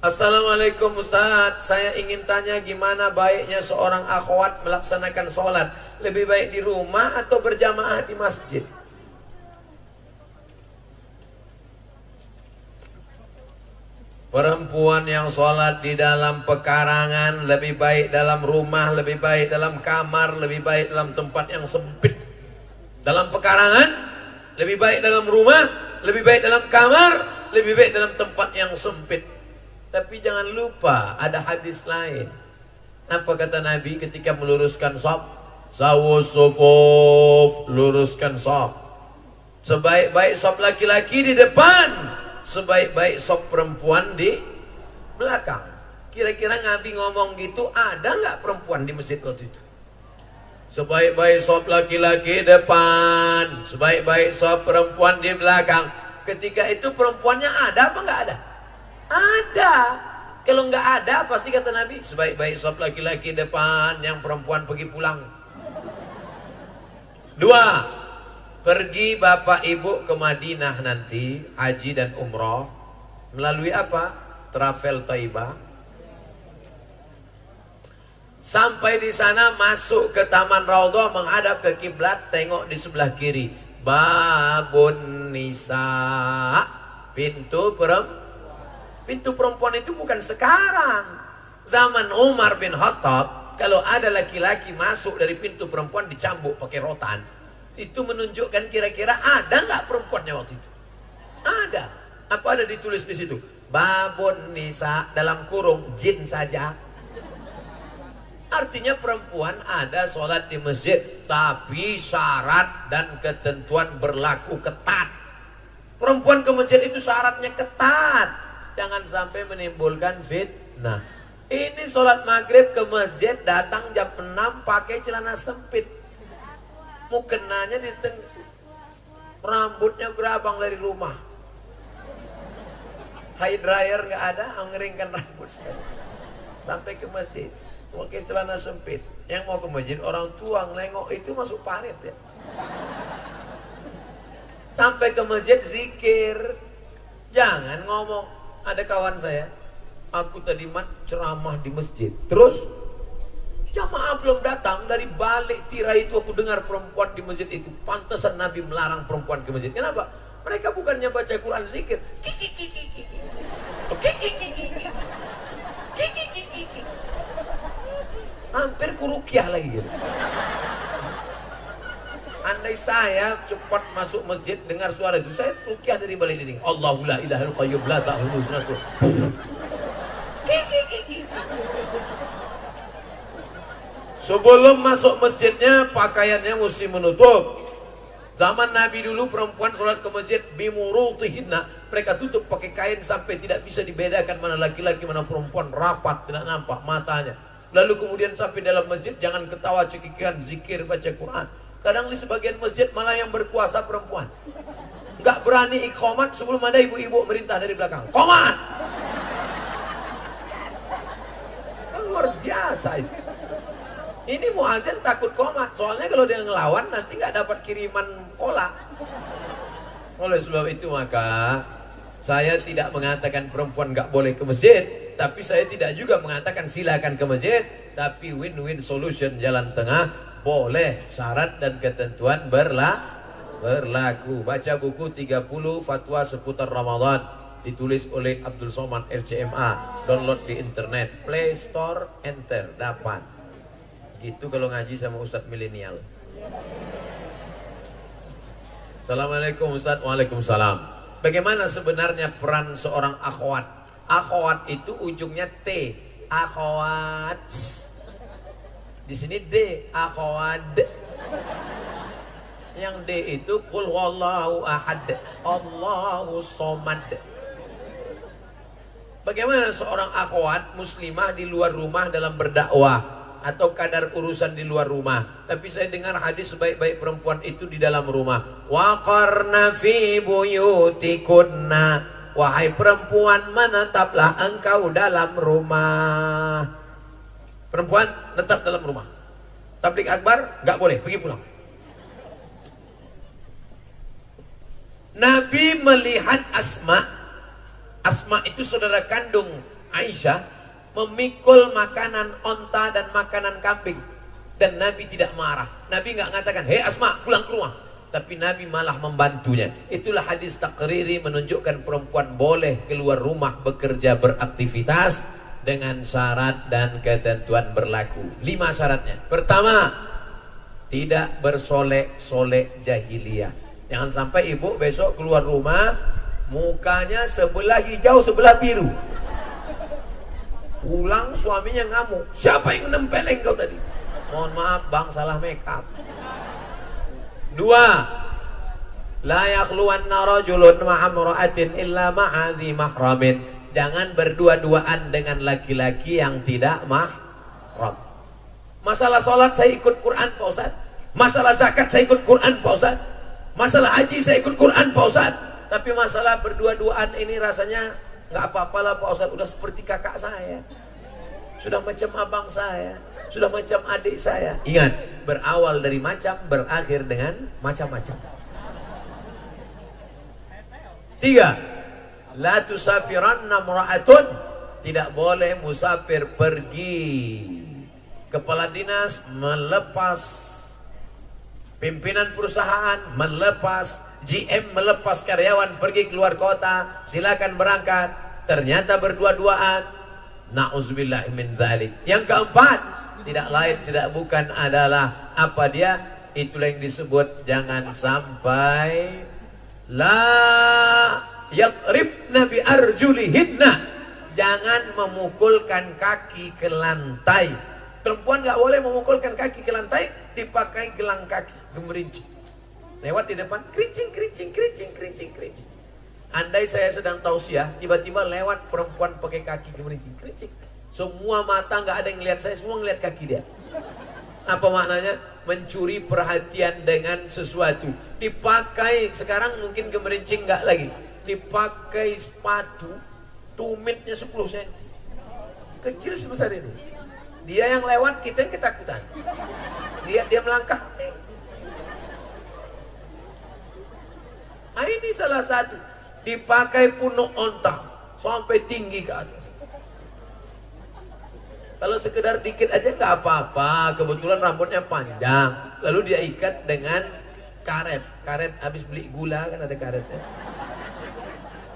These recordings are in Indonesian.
Assalamualaikum Ustaz, saya ingin tanya gimana baiknya seorang akhwat melaksanakan sholat. Lebih baik di rumah atau berjamaah di masjid? Perempuan yang sholat di dalam pekarangan lebih baik dalam rumah, lebih baik dalam kamar, lebih baik dalam tempat yang sempit. Dalam pekarangan, lebih baik dalam rumah, lebih baik dalam kamar, lebih baik dalam tempat yang sempit. Tapi jangan lupa ada hadis lain. Apa kata Nabi ketika meluruskan shaf? Sawus sufuf, luruskan shaf. Sebaik-baik shaf laki-laki di depan, sebaik-baik shaf perempuan di belakang. Kira-kira Nabi ngomong gitu, ada nggak perempuan di masjid waktu itu? Sebaik-baik shaf laki-laki depan, sebaik-baik shaf perempuan di belakang. Ketika itu perempuannya ada apa nggak ada? Ada. Kalau nggak ada, pasti kata Nabi, sebaik-baik shaf laki-laki depan, yang perempuan pergi pulang. 2. Pergi bapak ibu ke Madinah nanti, haji dan umroh, melalui apa? Travel Thaibah. Sampai di sana, masuk ke Taman Raudhah, menghadap ke kiblat, tengok di sebelah kiri. Babun Nisa, pintu perempuan. Pintu perempuan itu bukan sekarang. Zaman Umar bin Khattab, kalau ada laki-laki masuk dari pintu perempuan dicambuk pakai rotan. Itu menunjukkan kira-kira ada nggak perempuannya waktu itu? Ada. Apa ada ditulis di situ? Babun Nisa, dalam kurung jin saja. Artinya perempuan ada sholat di masjid, tapi syarat dan ketentuan berlaku ketat. Perempuan ke masjid itu syaratnya ketat. Jangan sampai menimbulkan fitnah. Ini sholat maghrib ke masjid, datang jam 6 pakai celana sempit. Mukenanya di tengah, rambutnya gerabang dari rumah. Hair dryer nggak ada, ngeringkan rambut sekali. Sampai ke masjid, pakai celana sempit. Yang mau ke masjid orang tua ngelengok itu masuk parit ya. Sampai ke masjid zikir. Jangan ngomong. Ada kawan saya, aku tadi ceramah di masjid, terus jamaah belum datang, dari balik tirai itu aku dengar perempuan di masjid itu. Pantesan Nabi melarang perempuan ke masjid. Kenapa? Mereka bukannya baca Quran zikir, hampir kurukyah lagi gitu. Andai saya cepat masuk masjid dengar suara itu, saya rukyah dari balik dinding. Allahu la ilaha illallah qayyum la ta'khudhuhu sinatun. Sebelum masuk masjidnya pakaiannya mesti menutup. Zaman Nabi dulu perempuan sholat ke masjid bimurutihinna, mereka tutup pakai kain sampai tidak bisa dibedakan mana laki-laki mana perempuan, rapat tidak nampak matanya. Lalu kemudian sampai dalam masjid jangan ketawa cekikikan, zikir baca Quran. Kadang di sebagian masjid malah yang berkuasa perempuan. Nggak berani iqamat sebelum ada ibu-ibu merintah dari belakang. Qomat! Kan luar biasa itu. Ini muazin takut qomat. Soalnya kalau dia ngelawan nanti nggak dapat kiriman kola. Oleh sebab itu maka saya tidak mengatakan perempuan nggak boleh ke masjid. Tapi saya tidak juga mengatakan silakan ke masjid. Tapi win-win solution, jalan tengah. Boleh, syarat dan ketentuan berlaku. Baca buku 30 fatwa seputar Ramadan, ditulis oleh Abdul Somad RCMA. Download di internet, Play Store, enter, dapat. Itu kalau ngaji sama Ustadz milenial. Assalamualaikum Ustadz. Waalaikumsalam. Bagaimana sebenarnya peran seorang akhwat? Akhwat itu ujungnya T. Akhwat. Di sini D, akhwad. Yang D itu qul huwallahu ahad, Allahu somad. Bagaimana seorang akhwat muslimah di luar rumah dalam berdakwah atau kadar urusan di luar rumah? Tapi saya dengar hadis sebaik-baik perempuan itu di dalam rumah. Wa qarna fi buyutikunna, wahai perempuan menetaplah engkau dalam rumah. Perempuan tetap dalam rumah. Tabligh akbar nggak boleh, pergi pulang. Nabi melihat Asma. Asma itu saudara kandung Aisyah memikul makanan onta dan makanan kambing, dan Nabi tidak marah. Nabi nggak mengatakan, hei Asma pulang ke rumah, tapi Nabi malah membantunya. Itulah hadis takriri, menunjukkan perempuan boleh keluar rumah bekerja beraktivitas dengan syarat dan ketentuan berlaku. 5 syaratnya. Pertama, tidak bersolek-solek jahiliyah. Jangan sampai ibu besok keluar rumah mukanya sebelah hijau sebelah biru. Pulang suaminya ngamuk, siapa yang nempeleng kau tadi? Mohon maaf bang, salah make up. 2, la yakhluwanna rajulun ma'a imra'atin illa ma'a dzi mahramin. Jangan berdua-duaan dengan laki-laki yang tidak mahram. Masalah sholat saya ikut Quran Pak Ustaz, masalah zakat saya ikut Quran Pak Ustaz, masalah haji saya ikut Quran Pak Ustaz, tapi masalah berdua-duaan ini rasanya nggak apa-apalah Pak Ustaz, udah seperti kakak saya, sudah macam abang saya, sudah macam adik saya. Ingat, berawal dari macam, berakhir dengan macam-macam. 3, la tusafiranna mra'atun. Tidak boleh musafir pergi. Kepala dinas melepas, pimpinan perusahaan melepas, GM melepas karyawan pergi keluar kota, silakan berangkat. Ternyata berdua-duaan, na'udzubillah min dzalik. Yang keempat, tidak lain tidak bukan adalah apa dia? Itulah yang disebut jangan sampai la yaqribna bi arjulihinna. Jangan memukulkan kaki ke lantai. Perempuan nggak boleh memukulkan kaki ke lantai, dipakai gelang kaki gemerincing. Lewat di depan, kerincing, kerincing, kerincing, kerincing, kerincing. Andai saya sedang tausiah, tiba-tiba lewat perempuan pakai kaki gemerincing, kerincing. Semua mata nggak ada yang lihat saya, semua ngeliat kaki dia. Apa maknanya? Mencuri perhatian dengan sesuatu. Dipakai, sekarang mungkin gemerincing nggak lagi. Dipakai sepatu, tumitnya 10 cm. Kecil sebesar ini. Dia yang lewat, kita yang ketakutan. Lihat dia melangkah. Nah, ini salah satu. Dipakai punuk onta sampai tinggi ke atas. Kalau sekedar dikit aja nggak apa-apa. Kebetulan rambutnya panjang. Lalu dia ikat dengan karet. Karet habis beli gula kan ada karetnya.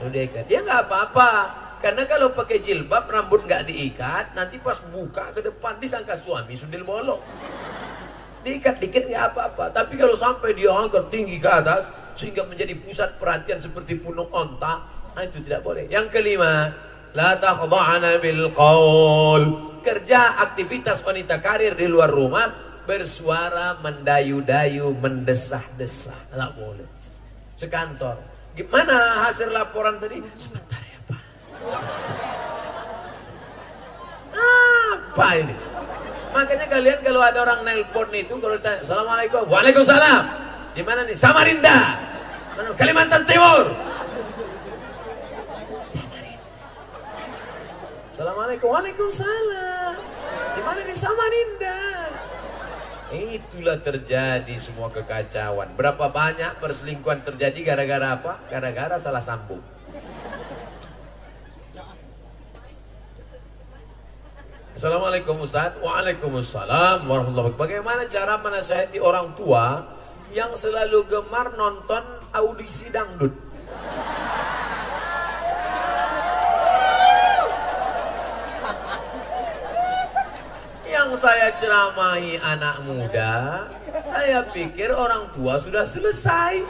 Lalu dia ikat. Dia nggak apa-apa. Karena kalau pakai jilbab rambut nggak diikat, nanti pas buka ke depan disangka suami sundel bolong. Diikat dikit nggak apa-apa. Tapi kalau sampai dia angkat tinggi ke atas sehingga menjadi pusat perhatian seperti punuk onta, nah itu tidak boleh. Yang kelima, la takhda'na bil qaul. Kerja aktivitas wanita karir di luar rumah bersuara mendayu-dayu, mendesah-desah, tidak boleh. Sekantor, gimana hasil laporan tadi? Sebentar ya Pak. Apa ini? Makanya kalian kalau ada orang nelpon itu, kalau ditanya Assalamualaikum, Waalaikumsalam, di mana nih? Samarinda, Kalimantan Timur. Samarinda. Assalamualaikum, Waalaikumsalam, di mana nih? Samarinda. Itulah terjadi semua kekacauan. Berapa banyak perselingkuhan terjadi gara-gara apa? Gara-gara salah sambung. Assalamualaikum Ustaz. Waalaikumsalam warahmatullahi wabarakatuh. Bagaimana cara menasihati orang tua yang selalu gemar nonton audisi dangdut? Yang saya ceramahi anak muda, saya pikir orang tua sudah selesai.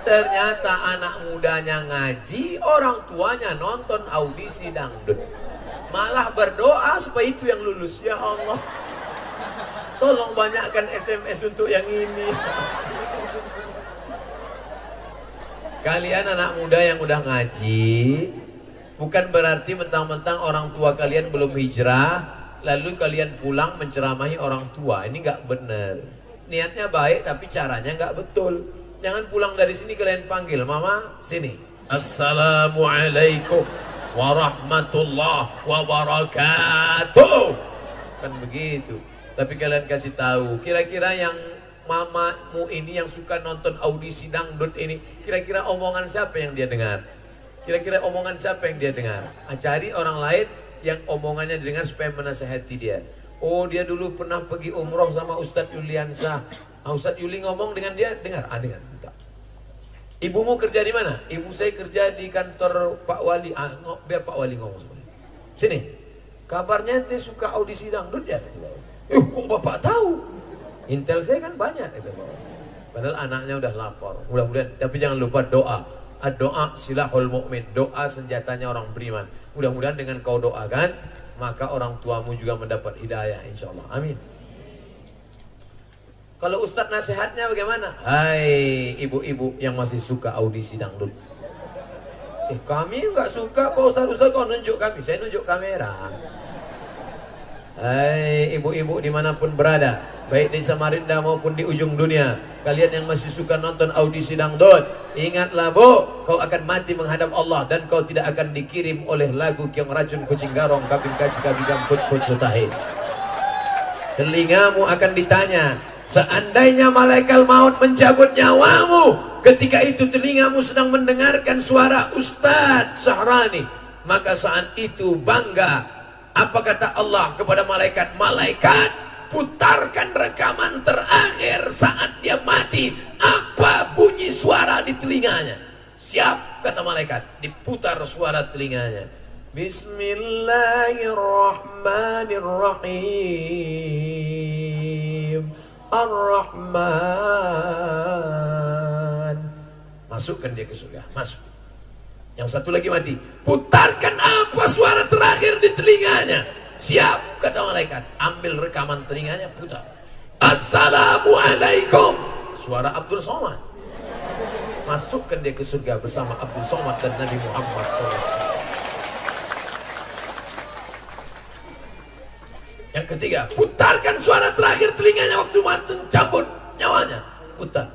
Ternyata anak mudanya ngaji, orang tuanya nonton audisi dangdut. Malah berdoa supaya itu yang lulus. Ya Allah, tolong banyakkan SMS untuk yang ini. Kalian anak muda yang udah ngaji, bukan berarti mentang-mentang orang tua kalian belum hijrah, lalu kalian pulang menceramahi orang tua. Ini nggak benar. Niatnya baik tapi caranya nggak betul. Jangan pulang dari sini kalian panggil, Mama sini. Assalamualaikum warahmatullahi wabarakatuh. Kan begitu. Tapi kalian kasih tahu, kira-kira yang mamamu ini yang suka nonton audisi dangdut ini, kira-kira omongan siapa yang dia dengar? Kira-kira omongan siapa yang dia dengar? Cari orang lain yang omongannya didengar supaya menasehati dia. Oh, dia dulu pernah pergi umroh sama Ustadz Yuliansa. Ustadz Yuli ngomong dengan dia, dengar. Dengar. Ibumu kerja di mana? Ibu saya kerja di kantor Pak Wali. Biar Pak Wali ngomong semuanya. Sini. Kabarnya ente suka audisi dangdut ya? Kok bapak tahu? Intel saya kan banyak. Padahal anaknya udah lapor. Mudah-mudahan. Tapi jangan lupa doa. Doa silahul mu'min. Doa senjatanya orang beriman. Mudah-mudahan dengan kau doakan, maka orang tuamu juga mendapat hidayah, insya Allah. Amin. Kalau Ustadz nasihatnya bagaimana? Hai ibu-ibu yang masih suka audisi dangdut. Kami nggak suka Pak Ustadz kau nunjuk kami. Saya nunjuk kamera. Hai ibu-ibu dimanapun berada, baik di Samarinda maupun di ujung dunia, kalian yang masih suka nonton audisi dangdut, ingatlah bu, kau akan mati menghadap Allah dan kau tidak akan dikirim oleh lagu Kiong Racun Kucing Garong Kabin Kaji Kabigam Kuc Kuc Sutahe. Telingamu akan ditanya, seandainya malaikat maut mencabut nyawamu, ketika itu telingamu sedang mendengarkan suara Ustadz Sahrani, maka saat itu bangga. Apa kata Allah kepada malaikat? Malaikat, putarkan rekaman terakhir saat dia mati. Apa bunyi suara di telinganya? Siap, kata malaikat. Diputar suara telinganya. Bismillahirrahmanirrahim. Ar-Rahman. Masukkan dia ke surga. Masuk. Yang satu lagi mati. Putarkan apa suara terakhir di telinganya? Siap, kata malaikat. Ambil rekaman telinganya, putar. Assalamualaikum. Suara Abdul Somad. Masukkan dia ke surga bersama Abdul Somad dan Nabi Muhammad SAW. Yang ketiga, putarkan suara terakhir telinganya waktu mati cabut nyawanya. Putar.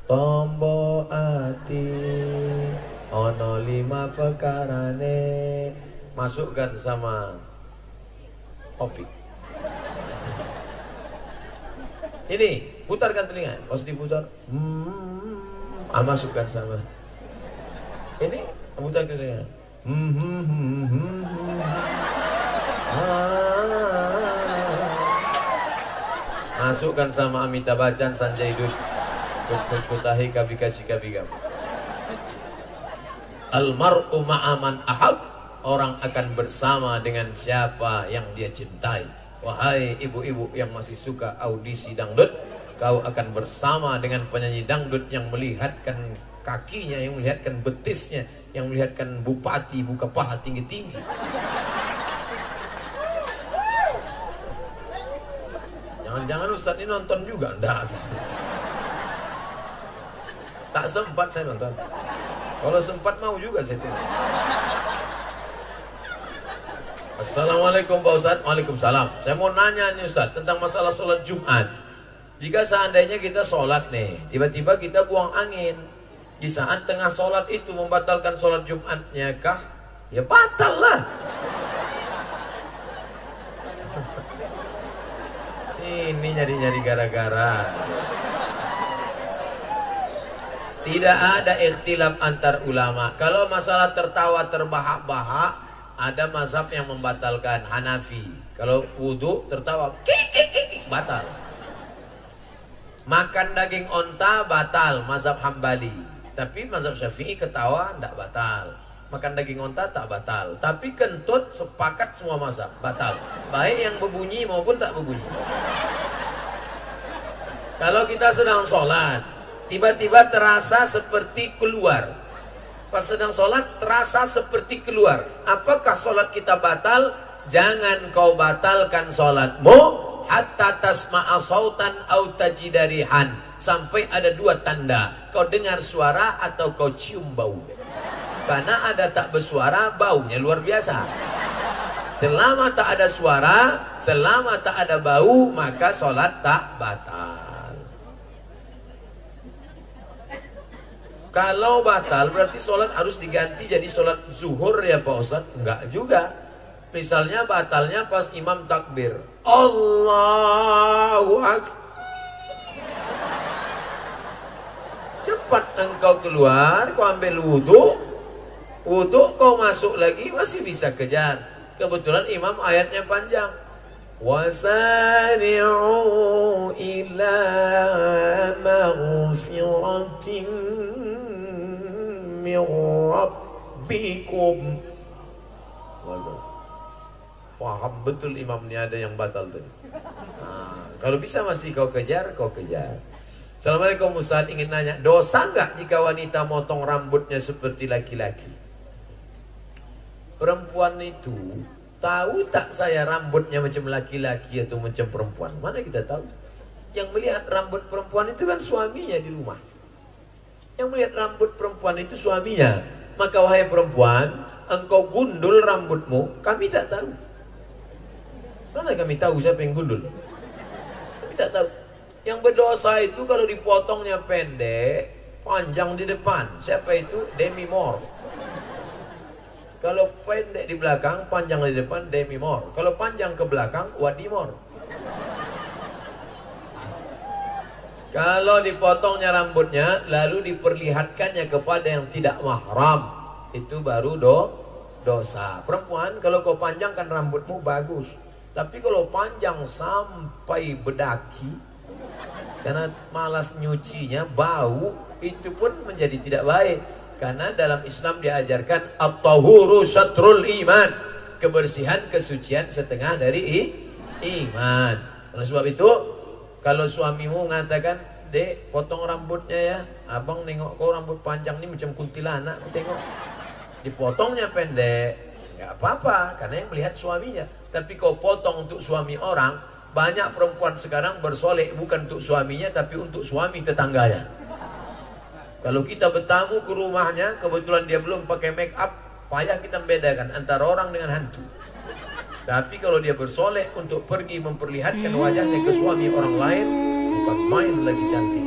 Tombo ati ono 5 pekarane. Masukkan sama Opik. Ini putarkan telinga. Pas diputar, masukkan sama ini, putarkan telinga. Masukkan sama Amitabh Bachchan, Sanjay Dutt, Kuch Kutahi, Kabika Chika Bigam. Almar'u ma'aman ahab. Orang akan bersama dengan siapa yang dia cintai. Wahai ibu-ibu yang masih suka audisi dangdut, kau akan bersama dengan penyanyi dangdut yang melihatkan kakinya, yang melihatkan betisnya, yang melihatkan bupati buka paha tinggi-tinggi. Jangan-jangan Ustaz ini nonton juga? Enggak. Tak sempat saya nonton. Kalau sempat mau juga saya tengok. Assalamualaikum Pak Ustaz. Waalaikumsalam. Saya mau nanya nih Ustaz tentang masalah sholat Jumat. Jika seandainya kita sholat nih, tiba-tiba kita buang angin, di saat tengah sholat itu membatalkan sholat Jumatnya kah? Ya batal lah. Ini nyari-nyari gara-gara. Tidak ada ikhtilaf antar ulama. Kalau masalah tertawa terbahak-bahak, ada mazhab yang membatalkan, Hanafi. Kalau wudhu tertawa, batal. Makan daging onta batal, mazhab Hambali. Tapi mazhab Syafi'i ketawa tidak batal. Makan daging onta tak batal. Tapi kentut sepakat semua mazhab batal. Baik yang berbunyi maupun tak berbunyi. Kalau kita sedang sholat, tiba-tiba terasa seperti keluar. Pas sedang sholat terasa seperti keluar. Apakah sholat kita batal? Jangan kau batalkan sholatmu hatta tasma'a sautan au tajidarihan. Sampai ada 2 tanda. Kau dengar suara atau kau cium bau. Karena ada tak bersuara, baunya luar biasa. Selama tak ada suara, selama tak ada bau, maka sholat tak batal. Kalau batal berarti sholat harus diganti jadi sholat zuhur ya Pak Ustaz? Enggak juga. Misalnya batalnya pas imam takbir, Allahu Akbar. Cepat engkau keluar, kau ambil wudhu. Untuk kau masuk lagi masih bisa kejar. Kebetulan imam ayatnya panjang. Wasari'u ila maghfiratin min rabbikum. Paham betul imam ini ada yang batal tadi. Kalau bisa masih kau kejar, kau kejar. Assalamualaikum Ustaz, ingin nanya, dosa nggak jika wanita motong rambutnya seperti laki-laki? Perempuan itu tahu tak saya rambutnya macam laki-laki atau macam perempuan? Mana kita tahu? Yang melihat rambut perempuan itu kan suaminya di rumah. Yang melihat rambut perempuan itu suaminya. Maka wahai perempuan, engkau gundul rambutmu, kami tak tahu. Mana kami tahu siapa yang gundul? Kami tak tahu. Yang berdosa itu kalau dipotongnya pendek, panjang di depan. Siapa itu? Demi Moore. Kalau pendek di belakang, panjang di depan, Demi Moore. Kalau panjang ke belakang, Wadi Moore. Kalau dipotongnya rambutnya, lalu diperlihatkannya kepada yang tidak mahram, itu baru dosa. Perempuan, kalau kau panjangkan rambutmu bagus. Tapi kalau panjang sampai bedaki, karena malas nyucinya, bau, itu pun menjadi tidak baik. Karena dalam Islam diajarkan at-tahuru syatrul iman, kebersihan, kesucian setengah dari iman. Oleh sebab itu, kalau suamimu mengatakan, "Dek, potong rambutnya ya, abang nengok kau rambut panjang ini macam kuntilanak, aku tengok." Dipotongnya pendek, nggak apa-apa, karena yang melihat suaminya. Tapi kau potong untuk suami orang, banyak perempuan sekarang bersolek bukan untuk suaminya, tapi untuk suami tetangganya. Kalau kita bertamu ke rumahnya, kebetulan dia belum pakai make up, payah kita membedakan antara orang dengan hantu. Tapi kalau dia bersolek untuk pergi memperlihatkan wajahnya ke suami orang lain, bukan main lagi cantik.